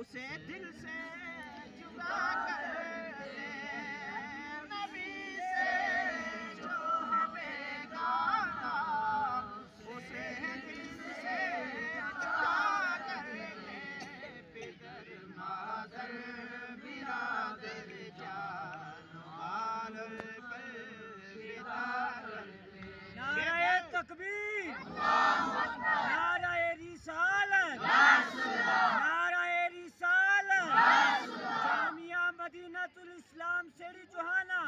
اسے دل سے جدا کر دے، نبی سے جو ہے بیگانہ اسے دل سے جدا کر دے، پدر مادر برادر جان مال پر فدا کر دے۔ نعرہ تکبیر، نعرہ رسالت، نعرہ رسالت، جامعہ مدینۃ الاسلام سیری جوہانہ،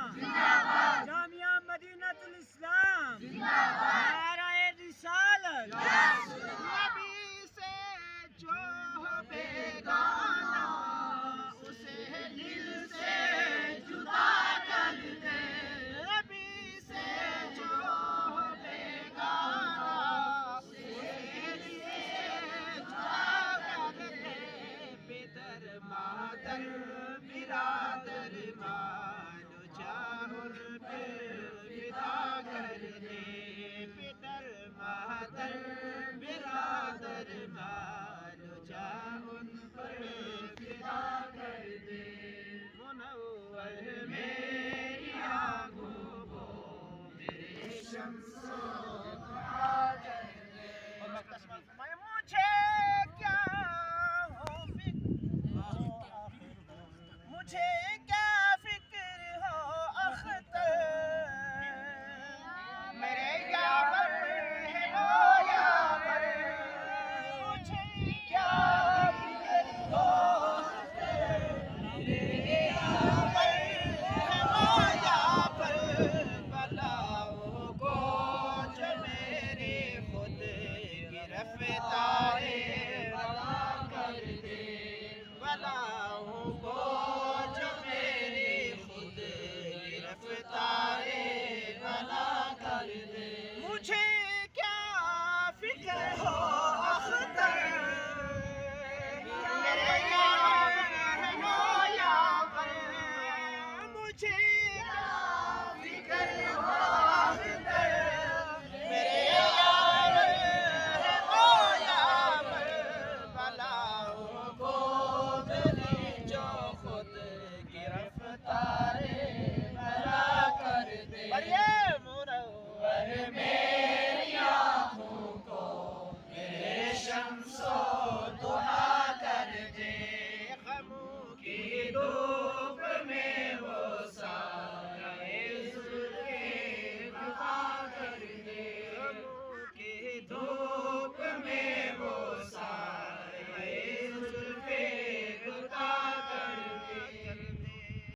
جامعہ مدینۃ الاسلام، نعرہ رسالت۔ نبی سے جو بیگانہ اسے دل سے جدا کر دے، نبی سے جو بیگانہ اسے دل سے جدا کر دے، پدر مادر برادر مال و جان پہ فدا کر دے، پدر مادر برادر مال و جان پر فدا کر دے۔ منور میری آنکھوں کو میرے شمس